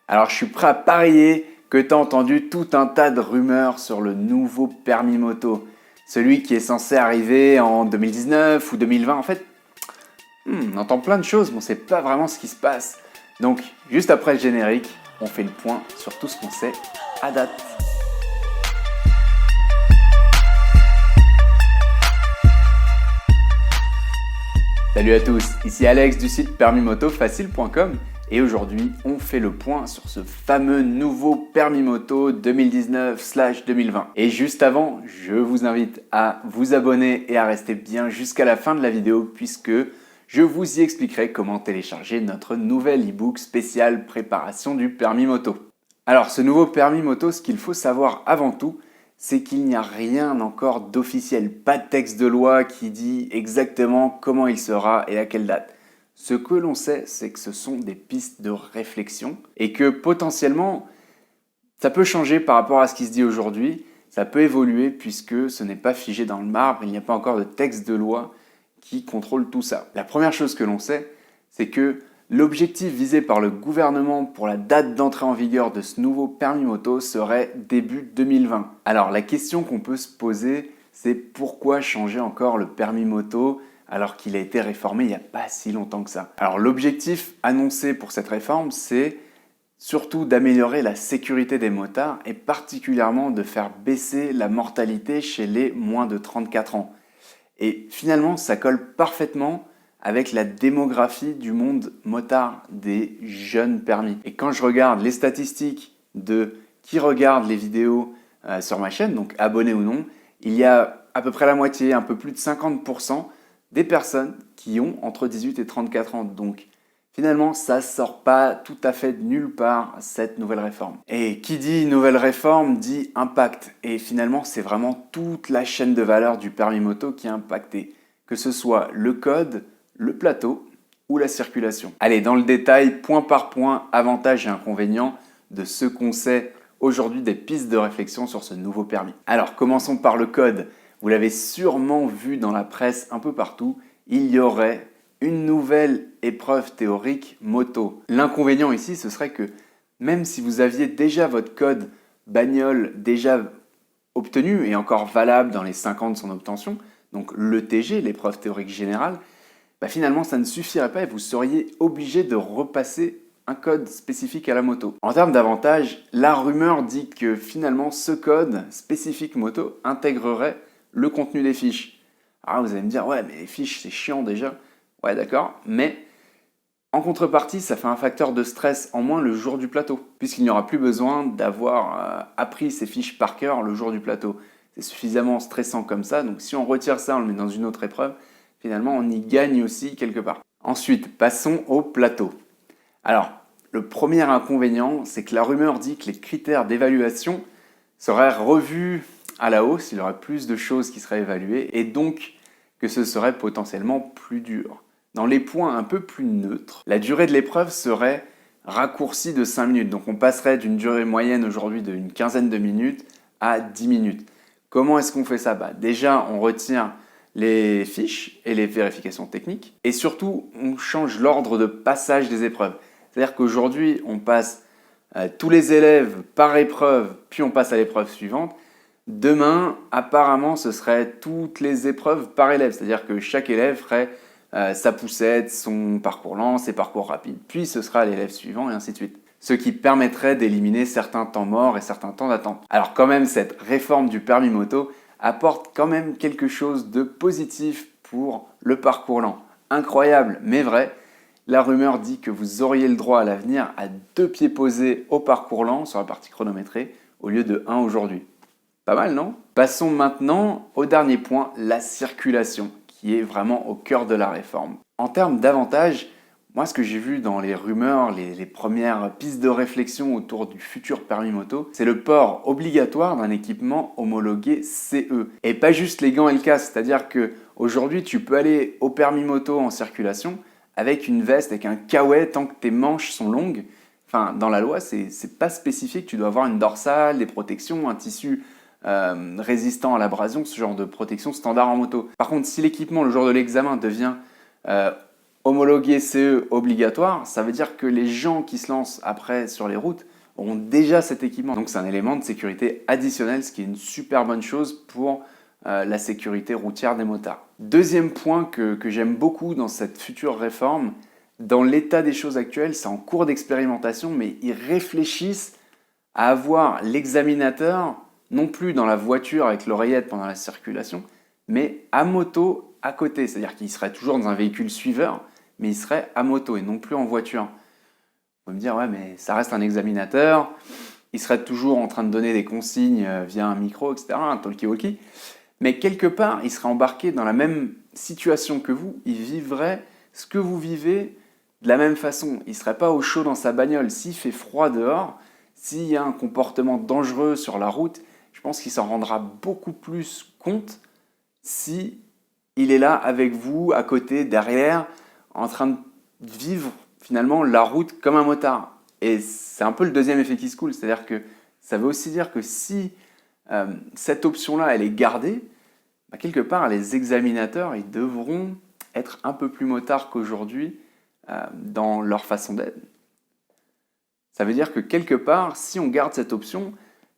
Alors je suis prêt à parier que tu as entendu tout un tas de rumeurs sur le nouveau permis moto. Celui qui est censé arriver en 2019 ou 2020. En fait, on entend plein de choses, mais on ne sait pas vraiment ce qui se passe. Donc, juste après le générique, on fait le point sur tout ce qu'on sait à date. Salut à tous, ici Alex du site permismotofacile.com et aujourd'hui on fait le point sur ce fameux nouveau permis moto 2019/2020. Et juste avant, je vous invite à vous abonner et à rester bien jusqu'à la fin de la vidéo puisque je vous y expliquerai comment télécharger notre nouvel e-book spécial préparation du permis moto. Alors ce nouveau permis moto, ce qu'il faut savoir avant tout, c'est qu'il n'y a rien encore d'officiel, pas de texte de loi qui dit exactement comment il sera et à quelle date. Ce que l'on sait, c'est que ce sont des pistes de réflexion et que potentiellement, ça peut changer par rapport à ce qui se dit aujourd'hui, ça peut évoluer puisque ce n'est pas figé dans le marbre, il n'y a pas encore de texte de loi qui contrôle tout ça. La première chose que l'on sait, c'est que l'objectif visé par le gouvernement pour la date d'entrée en vigueur de ce nouveau permis moto serait début 2020. Alors la question qu'on peut se poser, c'est pourquoi changer encore le permis moto alors qu'il a été réformé il n'y a pas si longtemps que ça. Alors l'objectif annoncé pour cette réforme, c'est surtout d'améliorer la sécurité des motards et particulièrement de faire baisser la mortalité chez les moins de 34 ans. Et finalement, ça colle parfaitement avec la démographie du monde motard, des jeunes permis. Et quand je regarde les statistiques de qui regarde les vidéos sur ma chaîne, donc abonnés ou non, il y a à peu près la moitié, un peu plus de 50% des personnes qui ont entre 18 et 34 ans. Donc finalement, ça sort pas tout à fait de nulle part, cette nouvelle réforme. Et qui dit nouvelle réforme dit impact. Et finalement, c'est vraiment toute la chaîne de valeur du permis moto qui est impactée. Que ce soit le code, le plateau ou la circulation. Allez, dans le détail, point par point, avantages et inconvénients de ce qu'on sait aujourd'hui des pistes de réflexion sur ce nouveau permis. Alors, commençons par le code. Vous l'avez sûrement vu dans la presse un peu partout, il y aurait une nouvelle épreuve théorique moto. L'inconvénient ici, ce serait que même si vous aviez déjà votre code bagnole déjà obtenu et encore valable dans les 5 ans de son obtention, donc l'ETG, l'épreuve théorique générale, finalement ça ne suffirait pas et vous seriez obligé de repasser un code spécifique à la moto. En termes d'avantages, la rumeur dit que finalement ce code spécifique moto intégrerait le contenu des fiches. Alors vous allez me dire, ouais mais les fiches c'est chiant déjà. Ouais d'accord, mais en contrepartie ça fait un facteur de stress en moins le jour du plateau, puisqu'il n'y aura plus besoin d'avoir appris ces fiches par cœur le jour du plateau. C'est suffisamment stressant comme ça, donc si on retire ça, on le met dans une autre épreuve, finalement on y gagne aussi quelque part. Ensuite, passons au plateau. Alors, le premier inconvénient, c'est que la rumeur dit que les critères d'évaluation seraient revus à la hausse, il y aurait plus de choses qui seraient évaluées, et donc que ce serait potentiellement plus dur. Dans les points un peu plus neutres, la durée de l'épreuve serait raccourcie de 5 minutes. Donc on passerait d'une durée moyenne aujourd'hui d'une quinzaine de minutes à 10 minutes. Comment est-ce qu'on fait ça? Déjà, on retire les fiches et les vérifications techniques. Et surtout, on change l'ordre de passage des épreuves. C'est-à-dire qu'aujourd'hui, on passe tous les élèves par épreuve, puis on passe à l'épreuve suivante. Demain, apparemment, ce serait toutes les épreuves par élève. C'est-à-dire que chaque élève ferait sa poussette, son parcours lent, ses parcours rapides. Puis ce sera l'élève suivant et ainsi de suite. Ce qui permettrait d'éliminer certains temps morts et certains temps d'attente. Alors quand même, cette réforme du permis moto apporte quand même quelque chose de positif pour le parcours lent. Incroyable, mais vrai. La rumeur dit que vous auriez le droit à l'avenir à 2 pieds posés au parcours lent sur la partie chronométrée au lieu de 1 aujourd'hui. Pas mal, non? Passons maintenant au dernier point, la circulation, qui est vraiment au cœur de la réforme. En termes d'avantages, moi ce que j'ai vu dans les rumeurs, les premières pistes de réflexion autour du futur permis moto, c'est le port obligatoire d'un équipement homologué CE. Et pas juste les gants et le casque, c'est-à-dire qu'aujourd'hui tu peux aller au permis moto en circulation avec une veste, avec un caouet tant que tes manches sont longues. Enfin, dans la loi, c'est pas spécifié que tu dois avoir une dorsale, des protections, un tissu résistant à l'abrasion, ce genre de protection standard en moto. Par contre, si l'équipement le jour de l'examen devient Homologué CE obligatoire, ça veut dire que les gens qui se lancent après sur les routes auront déjà cet équipement. Donc c'est un élément de sécurité additionnel, ce qui est une super bonne chose pour la sécurité routière des motards. Deuxième point que j'aime beaucoup dans cette future réforme, dans l'état des choses actuelles, c'est en cours d'expérimentation, mais ils réfléchissent à avoir l'examinateur non plus dans la voiture avec l'oreillette pendant la circulation, mais à moto à côté. C'est-à-dire qu'il serait toujours dans un véhicule suiveur, mais il serait à moto et non plus en voiture. Vous pouvez me dire, ouais, mais ça reste un examinateur, il serait toujours en train de donner des consignes via un micro, etc., un talkie-walkie, mais quelque part, il serait embarqué dans la même situation que vous, il vivrait ce que vous vivez de la même façon. Il ne serait pas au chaud dans sa bagnole. S'il fait froid dehors, s'il y a un comportement dangereux sur la route, je pense qu'il s'en rendra beaucoup plus compte si il est là avec vous, à côté, derrière, en train de vivre finalement la route comme un motard. Et c'est un peu le deuxième effet qui se coule, c'est-à-dire que ça veut aussi dire que si cette option-là, elle est gardée, bah, quelque part, les examinateurs, ils devront être un peu plus motards qu'aujourd'hui dans leur façon d'être. Ça veut dire que quelque part, si on garde cette option,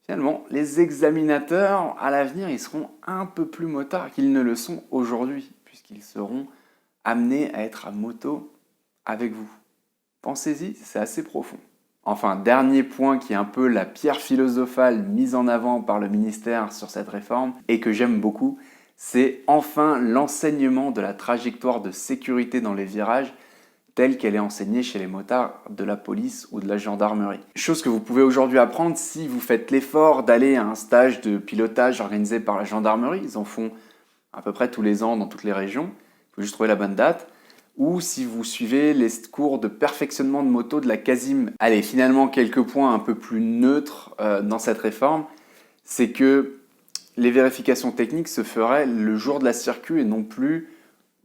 finalement, les examinateurs, à l'avenir, ils seront un peu plus motards qu'ils ne le sont aujourd'hui, puisqu'ils seront amenés à être à moto avec vous. Pensez-y, c'est assez profond. Enfin, dernier point qui est un peu la pierre philosophale mise en avant par le ministère sur cette réforme, et que j'aime beaucoup, c'est enfin l'enseignement de la trajectoire de sécurité dans les virages telle qu'elle est enseignée chez les motards de la police ou de la gendarmerie. Chose que vous pouvez aujourd'hui apprendre si vous faites l'effort d'aller à un stage de pilotage organisé par la gendarmerie. Ils en font à peu près tous les ans dans toutes les régions. Il faut juste trouver la bonne date. Ou si vous suivez les cours de perfectionnement de moto de la CASIM. Allez, finalement, quelques points un peu plus neutres dans cette réforme, c'est que les vérifications techniques se feraient le jour de la circuit et non plus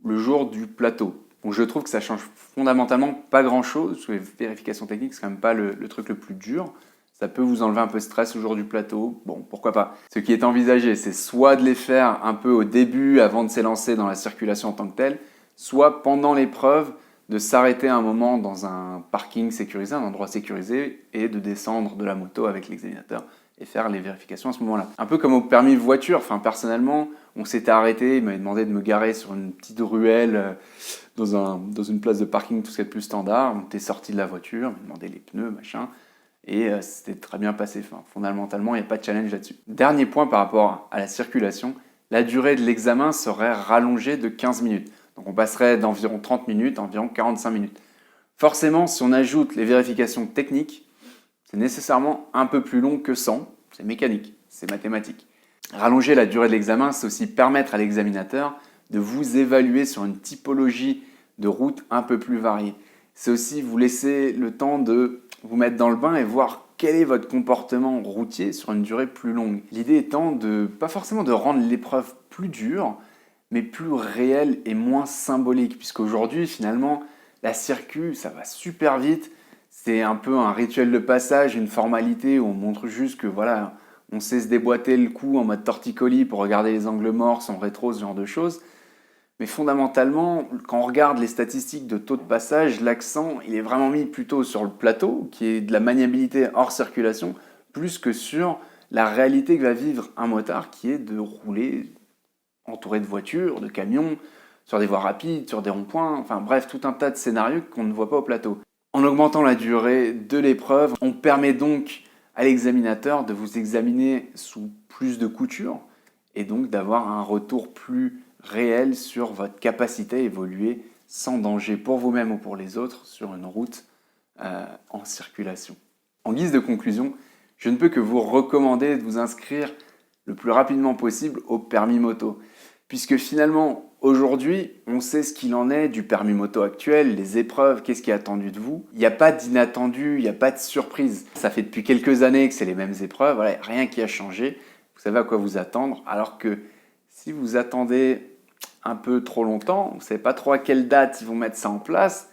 le jour du plateau. Donc je trouve que ça change fondamentalement pas grand-chose, parce que les vérifications techniques, c'est quand même pas le truc le plus dur. Ça peut vous enlever un peu de stress au jour du plateau, bon, pourquoi pas. Ce qui est envisagé, c'est soit de les faire un peu au début, avant de s'élancer dans la circulation en tant que telle, soit pendant l'épreuve, de s'arrêter un moment dans un parking sécurisé, un endroit sécurisé, et de descendre de la moto avec l'examinateur et faire les vérifications à ce moment-là. Un peu comme au permis de voiture, enfin personnellement, on s'était arrêté, il m'avait demandé de me garer sur une petite ruelle dans une place de parking, tout ce qui est plus standard. On était sorti de la voiture, il m'a demandé les pneus, machin, et c'était très bien passé. Enfin, fondamentalement, il n'y a pas de challenge là-dessus. Dernier point par rapport à la circulation, la durée de l'examen serait rallongée de 15 minutes. Donc on passerait d'environ 30 minutes à environ 45 minutes. Forcément, si on ajoute les vérifications techniques, c'est nécessairement un peu plus long que 100, c'est mécanique, c'est mathématique. Rallonger la durée de l'examen, c'est aussi permettre à l'examinateur de vous évaluer sur une typologie de route un peu plus variée. C'est aussi vous laisser le temps de vous mettre dans le bain et voir quel est votre comportement routier sur une durée plus longue. L'idée étant de, pas forcément de rendre l'épreuve plus dure, mais plus réelle et moins symbolique, puisqu'aujourd'hui, finalement, la circuit, ça va super vite. C'est un peu un rituel de passage, une formalité où on montre juste que voilà, on sait se déboîter le cou en mode torticolis pour regarder les angles morts, son rétro, ce genre de choses. Mais fondamentalement, quand on regarde les statistiques de taux de passage, l'accent, il est vraiment mis plutôt sur le plateau, qui est de la maniabilité hors circulation, plus que sur la réalité que va vivre un motard, qui est de rouler entouré de voitures, de camions, sur des voies rapides, sur des ronds-points, enfin bref, tout un tas de scénarios qu'on ne voit pas au plateau. En augmentant la durée de l'épreuve, on permet donc à l'examinateur de vous examiner sous plus de couture et donc d'avoir un retour plus réel sur votre capacité à évoluer sans danger pour vous-même ou pour les autres sur une route en circulation. En guise de conclusion, je ne peux que vous recommander de vous inscrire le plus rapidement possible au permis moto. Puisque finalement, aujourd'hui, on sait ce qu'il en est du permis moto actuel, les épreuves, qu'est-ce qui est attendu de vous. Il n'y a pas d'inattendu, il n'y a pas de surprise. Ça fait depuis quelques années que c'est les mêmes épreuves, voilà, rien qui a changé. Vous savez à quoi vous attendre. Alors que si vous attendez un peu trop longtemps, vous ne savez pas trop à quelle date ils vont mettre ça en place,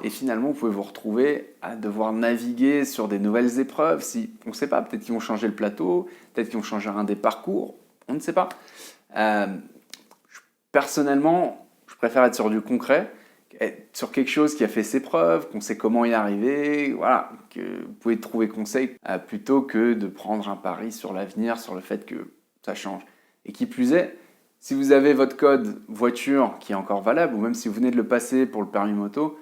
et finalement, vous pouvez vous retrouver à devoir naviguer sur des nouvelles épreuves. Si, on ne sait pas, peut-être qu'ils vont changer le plateau, peut-être qu'ils vont changer un des parcours, on ne sait pas. Personnellement, je préfère être sur du concret, être sur quelque chose qui a fait ses preuves, qu'on sait comment y arriver, voilà, que vous pouvez trouver conseil plutôt que de prendre un pari sur l'avenir, sur le fait que ça change. Et qui plus est, si vous avez votre code voiture qui est encore valable, ou même si vous venez de le passer pour le permis moto,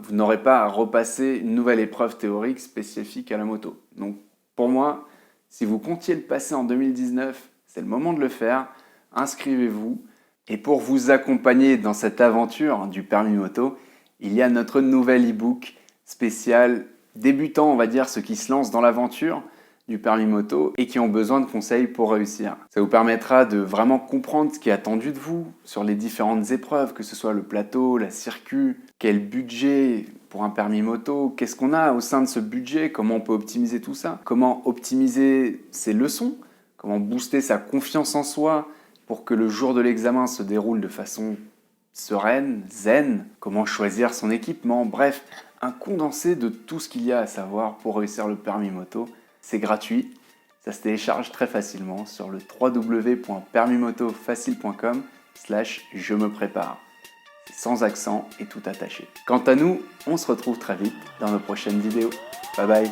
vous n'aurez pas à repasser une nouvelle épreuve théorique spécifique à la moto. Donc pour moi, si vous comptiez le passer en 2019, c'est le moment de le faire, inscrivez-vous. Et pour vous accompagner dans cette aventure du permis moto, il y a notre nouvel e-book spécial débutant, on va dire, ceux qui se lancent dans l'aventure du permis moto et qui ont besoin de conseils pour réussir. Ça vous permettra de vraiment comprendre ce qui est attendu de vous sur les différentes épreuves, que ce soit le plateau, la circuit, quel budget pour un permis moto, qu'est-ce qu'on a au sein de ce budget, comment on peut optimiser tout ça, comment optimiser ses leçons, comment booster sa confiance en soi pour que le jour de l'examen se déroule de façon sereine, zen, comment choisir son équipement, bref, un condensé de tout ce qu'il y a à savoir pour réussir le permis moto. C'est gratuit, ça se télécharge très facilement sur le www.permismotofacile.com/je me prépare. C'est sans accent et tout attaché. Quant à nous, on se retrouve très vite dans nos prochaines vidéos. Bye bye.